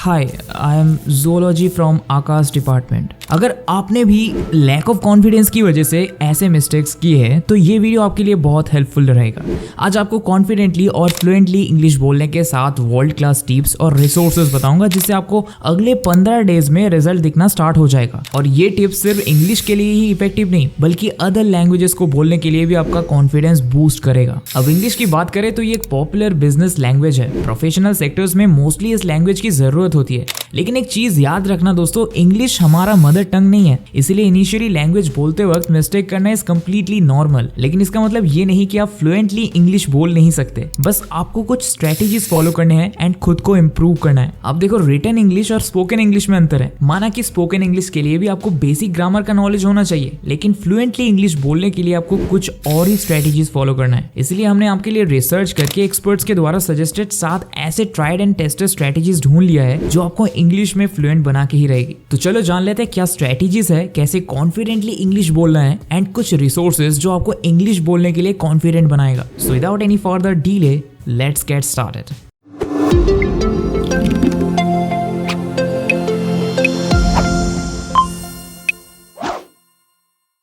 Hi, I am zoology from Akash department. अगर आपने भी लैक ऑफ कॉन्फिडेंस की वजह से ऐसे मिस्टेक्स किए हैं तो ये वीडियो आपके लिए बहुत हेल्पफुल रहेगा। आज आपको कॉन्फिडेंटली और फ्लुएंटली इंग्लिश बोलने के साथ वर्ल्ड क्लास टिप्स और रिसोर्सेज बताऊंगा जिससे आपको अगले 15 डेज में रिजल्ट दिखना स्टार्ट हो जाएगा। और ये टिप्स सिर्फ इंग्लिश के लिए ही इफेक्टिव नहीं बल्कि अदर लैंग्वेजेस को बोलने के लिए भी आपका कॉन्फिडेंस बूस्ट करेगा। अब इंग्लिश की बात करें तो ये एक पॉपुलर बिजनेस लैंग्वेज है। प्रोफेशनल सेक्टर्स में मोस्टली इस लैंग्वेज की जरूरत होती है। लेकिन एक चीज याद रखना दोस्तों, इंग्लिश हमारा मदर टंग नहीं है, इसलिए इनिशियली लैंग्वेज बोलते वक्त मिस्टेक करना इज कम्प्लीटली नॉर्मल। लेकिन इसका मतलब ये नहीं कि आप फ्लुएंटली इंग्लिश बोल नहीं सकते, बस आपको कुछ स्ट्रेटेजीज फॉलो करने हैं एंड खुद को इम्प्रूव करना है। अब देखो, रिटन इंग्लिश और स्पोकन इंग्लिश में अंतर है। माना कि स्पोकन इंग्लिश के लिए भी आपको बेसिक ग्रामर का नॉलेज होना चाहिए, लेकिन फ्लुएंटली इंग्लिश बोलने के लिए आपको कुछ और ही स्ट्रेटेजीज फॉलो करना है। इसलिए हमने आपके लिए रिसर्च करके एक्सपर्ट्स के द्वारा सजेस्टेड 7 ऐसे ट्राइड एंड टेस्टेड स्ट्रेटेजीज ढूंढ लिया है जो आपको इंग्लिश में फ्लुएंट बना के ही रहेगी। तो चलो जान लेते हैं क्या स्ट्रेटेजीज है, कैसे कॉन्फिडेंटली इंग्लिश बोलना है एंड कुछ रिसोर्सेज जो आपको इंग्लिश बोलने के लिए कॉन्फिडेंट बनाएगा। So without any further delay, let's get started.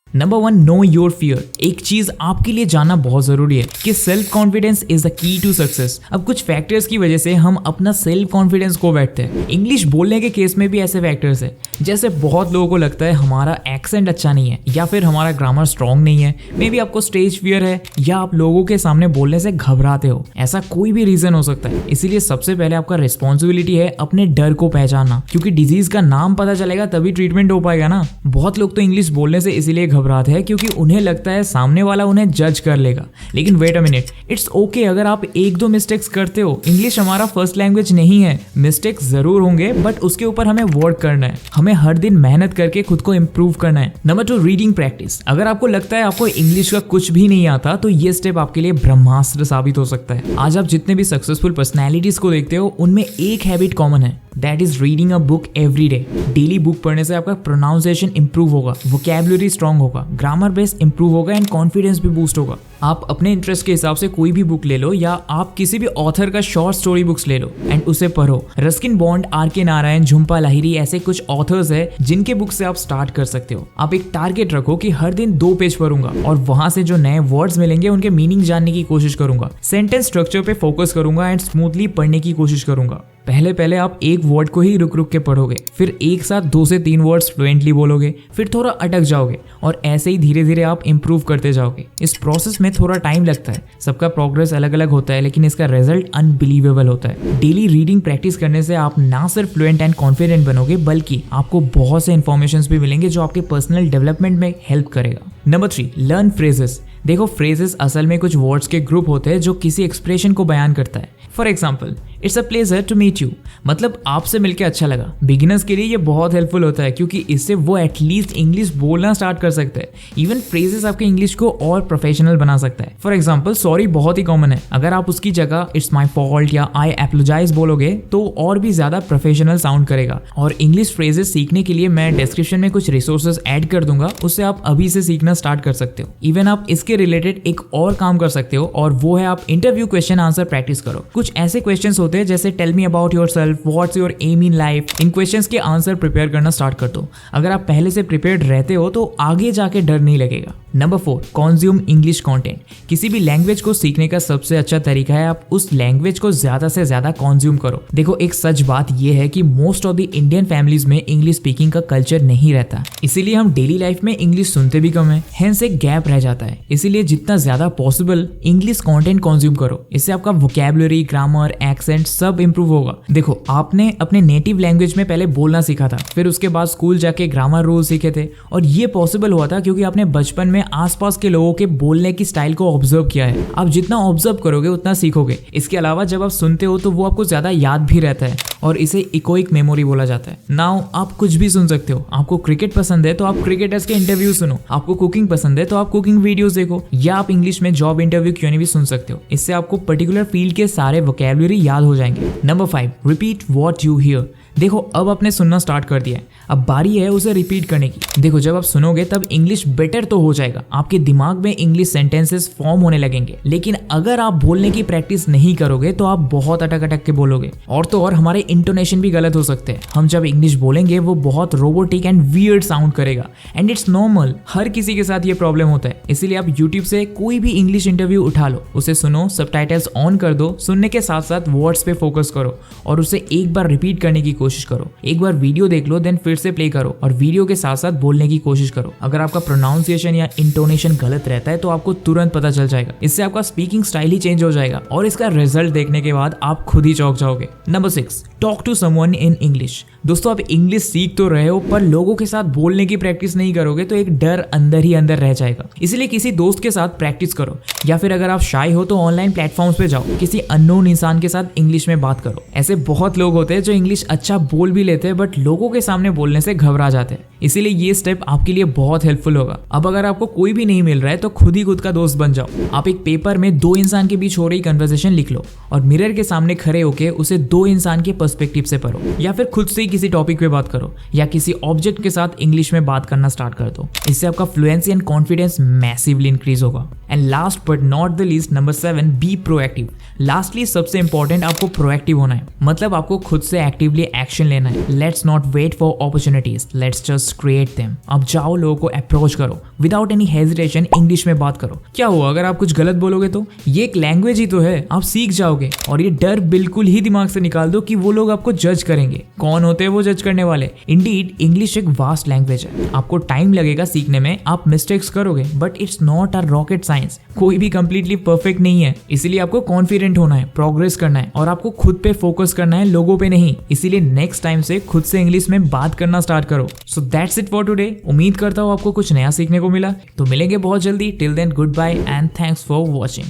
Number 1, know your fear. एक चीज आपके लिए जानना बहुत जरूरी है कि self confidence is the key to success. अब कुछ फैक्टर्स की वजह से हम अपना सेल्फ कॉन्फिडेंस खो बैठते हैं। इंग्लिश बोलने के केस में भी ऐसे फैक्टर्स है, जैसे बहुत लोगों को लगता है हमारा एक्सेंट अच्छा नहीं है या फिर हमारा ग्रामर स्ट्रॉन्ग नहीं है। मे बी आपको स्टेज फियर है या आप लोगों के सामने बोलने से घबराते हो। ऐसा कोई भी रीजन हो सकता है। इसीलिए सबसे पहले आपका रिस्पॉन्सिबिलिटी है अपने डर को पहचानना, क्योंकि डिजीज का नाम पता चलेगा तभी ट्रीटमेंट हो पाएगा ना। बहुत लोग तो इंग्लिश बोलने से इसीलिए घबराते हैं क्योंकि उन्हें लगता है सामने वाला उन्हें जज कर लेगा। लेकिन wait a minute, it's okay अगर आप 1-2 मिस्टेक्स करते हो। इंग्लिश हमारा फर्स्ट लैंग्वेज नहीं है। मिस्टेक्स जरूर होंगे बट उसके ऊपर हमें वर्क करना है। हमें हर दिन मेहनत करके खुद को इम्प्रूव करना है। Number 2, reading practice. अगर आपको लगता है आपको इंग्लिश का कुछ भी नहीं आता तो ये स्टेप आपके लिए ब्रह्मास्त्र साबित हो सकता है। आज आप जितने भी सक्सेसफुल पर्सनैलिटीज को देखते हो उनमें एक हैबिट कॉमन है, that is reading a book every day. Daily book पढ़ने से आपका प्रोनाउंसिएशन इंप्रूव होगा, वोकैबुलरी स्ट्रांग होगा, ग्रामर बेस इंप्रूव होगा एंड कॉन्फिडेंस भी बूस्ट होगा। आप अपने इंटरेस्ट के हिसाब से कोई भी बुक ले लो या आप किसी भी ऑथर का शॉर्ट स्टोरी बुक्स ले लो एंड उसे पढ़ो। Ruskin Bond, R K. नारायण, झुम्पा लाहिरी ऐसे कुछ ऑथर्स है जिनके बुक से आप स्टार्ट कर सकते हो। आप एक टारगेट रखो कि हर दिन 2 पेज पढ़ूंगा और वहां से जो नए वर्ड्स मिलेंगे उनके मीनिंग जानने की कोशिश करूंगा। सेंटेंस स्ट्रक्चर पे फोकस करूंगा एंड स्मूथली पढ़ने की कोशिश करूंगा। पहले आप एक वर्ड को ही रुक के पढ़ोगे, फिर एक साथ 2 से 3 वर्ड्स फ्लुएंटली बोलोगे, फिर थोड़ा अटक जाओगे और ऐसे ही धीरे धीरे आप इंप्रूव करते जाओगे। इस प्रोसेस में थोड़ा टाइम लगता है, सबका प्रोग्रेस अलग अलग होता है, लेकिन इसका रिजल्ट अनबिलीवेबल होता है। डेली रीडिंग प्रैक्टिस करने से आप ना सिर्फ फ्लुएंट एंड कॉन्फिडेंट बनोगे बल्कि आपको बहुत से इन्फॉर्मेशन भी मिलेंगे जो आपके पर्सनल डेवलपमेंट में हेल्प करेगा। Number 3, learn phrases. देखो, फ्रेजेस असल में कुछ वर्ड्स के ग्रुप होते हैं जो किसी एक्सप्रेशन को बयान करता है। For example, it's a pleasure to meet you, मतलब आपसे मिलकर अच्छा लगा। बिगिनर्स के लिए ये बहुत हेल्पफुल होता है क्योंकि इससे वो एटलीस्ट इंग्लिश बोलना स्टार्ट कर सकते हैं। इवन फ्रेजेस आपके इंग्लिश को और प्रोफेशनल बना सकता है। फॉर एग्जाम्पल, सॉरी बहुत ही कॉमन है। अगर आप उसकी जगह इट्स माई फॉल्ट या आई एपोलोजाइज बोलोगे तो और भी ज्यादा प्रोफेशनल साउंड करेगा। और इंग्लिश फ्रेजेस सीखने के लिए मैं डिस्क्रिप्शन में कुछ रिसोर्सेज ऐड कर दूंगा, उससे आप अभी से सीखना स्टार्ट कर सकते हो। इवन आप इसके रिलेटेड एक और काम कर सकते हो और वो है आप इंटरव्यू क्वेश्चन आंसर प्रैक्टिस करो। कुछ ऐसे क्वेश्चंस होते हैं जैसे tell me about yourself, what's your aim in life. इन क्वेश्चंस के आंसर प्रिपेयर करना स्टार्ट कर दो। अगर आप पहले से प्रिपेयर्ड रहते हो तो आगे जाके डर नहीं लगेगा। Number 4, consume English content. किसी भी लैंग्वेज को सीखने का सबसे अच्छा तरीका है आप उस लैंग्वेज को ज्यादा से ज्यादा कंज्यूम करो। देखो, एक सच बात यह है कि most of the Indian families में इंग्लिश स्पीकिंग का कल्चर नहीं रहता, इसीलिए हम डेली लाइफ में इंग्लिश सुनते भी कम है, हेंस एक गैप रह जाता है। इसीलिए जितना ज्यादा पॉसिबल इंग्लिश कंटेंट कंज्यूम करो, इससे आपका वोकैबुलरी, ग्रामर, एक्सेंट सब इंप्रूव होगा। देखो, आपने अपने नेटिव लैंग्वेज में पहले बोलना सीखा था, फिर उसके बाद स्कूल जाके ग्रामर रूल सीखे थे और ये पॉसिबल हुआ था क्योंकि आपने बचपन में आसपास के लोगों के बोलने की स्टाइल को ऑब्जर्व किया है। आप जितना ऑब्जर्व करोगे उतना सीखोगे। इसके अलावा जब आप सुनते हो तो वो आपको ज्यादा याद भी रहता है और इसे इकोइक मेमोरी बोला जाता है। नाउ आप कुछ भी सुन सकते हो। आपको क्रिकेट पसंद है तो आप क्रिकेटर्स के इंटरव्यू सुनो, आपको कुकिंग पसंद है तो आप कुकिंग वीडियोस देखो, या आप इंग्लिश में जॉब इंटरव्यू क्यों नहीं भी सुन सकते हो। इससे आपको पर्टिकुलर फील्ड के सारे वोकैबुलरी याद हो जाएंगे। Number 5, repeat what you here. देखो अब आपने सुनना स्टार्ट कर दिया है, अब बारी है उसे रिपीट करने की। देखो जब आप सुनोगे तब इंग्लिश बेटर तो हो जाएगा, आपके दिमाग में इंग्लिश सेंटेंसेस फॉर्म होने लगेंगे, लेकिन अगर आप बोलने की प्रैक्टिस नहीं करोगे तो आप बहुत अटक अटक के बोलोगे, और तो और हमारे इंटोनेशन भी गलत हो सकते हैं। हम जब इंग्लिश बोलेंगे वो बहुत रोबोटिक एंड वियर्ड साउंड करेगा, एंड इट्स नॉर्मल, हर किसी के साथ ये प्रॉब्लम होता है। इसीलिए आप यूट्यूब से कोई भी इंग्लिश इंटरव्यू उठा लो, उसे सुनो, सबटाइटल्स ऑन कर दो, सुनने के साथ साथ वर्ड्स पे फोकस करो और उसे एक बार रिपीट करने की कोशिश करो। एक बार वीडियो देख लो, देन फिर से प्ले करो और वीडियो के साथ साथ बोलने की कोशिश करो। अगर आपका प्रोनाउंसिएशन या इंटोनेशन गलत रहता है तो आपको तुरंत पता चल जाएगा, इससे आपका स्पीकिंग स्टाइल ही चेंज हो जाएगा और इसका रिजल्ट देखने के बाद आप खुद ही चौंक जाओगे। Number 6, talk to someone in English. दोस्तों आप इंग्लिश सीख तो रहे हो पर लोगों के साथ बोलने की प्रैक्टिस नहीं करोगे तो एक डर अंदर ही अंदर रह जाएगा। इसलिए किसी दोस्त के साथ प्रैक्टिस करो, या फिर अगर आप शाय हो तो ऑनलाइन प्लेटफॉर्म्स पे जाओ, किसी अननोन इंसान के साथ इंग्लिश में बात करो। ऐसे बहुत लोग होते हैं जो इंग्लिश अच्छा बोल भी लेते हैं बट लोगों के सामने बोलने से घबरा जाते हैं, इसीलिए ये स्टेप आपके लिए बहुत हेल्पफुल होगा। अब अगर आपको कोई भी नहीं मिल रहा है तो खुद ही खुद का दोस्त बन जाओ। आप एक पेपर में दो इंसान के बीच हो रही कन्वर्सेशन लिख लो और मिरर के सामने खड़े होकर उसे दो इंसान के पर्सपेक्टिव से पढ़ो, या फिर खुद से ही किसी टॉपिक पे बात करो या किसी ऑब्जेक्ट के साथ इंग्लिश में बात करना स्टार्ट कर दो। इससे आपका fluency and confidence massively increase होगा। And last but not the least, number 7, be proactive. Lastly सबसे इंपॉर्टेंट, आपको प्रोएक्टिव होना है, मतलब आपको खुद से एक्टिवली एक्शन लेना है। Let's not wait for opportunities, let's just create them. अब जाओ, लोगों को अप्रोच करो, विदाउट एनी हेजिटेशन इंग्लिश में बात करो। क्या हुआ अगर आप कुछ गलत बोलोगे तो? ये एक लैंग्वेज ही तो है, आप सीख जाओगे। और ये डर बिल्कुल ही दिमाग से निकाल दो कि वो लोग आपको जज करेंगे। कौन होते हैं वो जज करने वाले? इंडीड इंग्लिश एक वास्ट लैंग्वेज है, आपको टाइम लगेगा सीखने में, आप मिस्टेक्स करोगे, but it's not a rocket science. कोई भी कंप्लीटली परफेक्ट नहीं है, इसीलिए आपको कॉन्फिडेंट होना है, प्रोग्रेस करना है और आपको खुद पे फोकस करना है, लोगों पे नहीं। इसीलिए नेक्स्ट टाइम से खुद से इंग्लिश में बात करना स्टार्ट करो। So that's it for today. उम्मीद करता हूँ आपको कुछ नया सीखने को मिला, तो मिलेंगे बहुत जल्दी। Till then good bye and thanks for watching.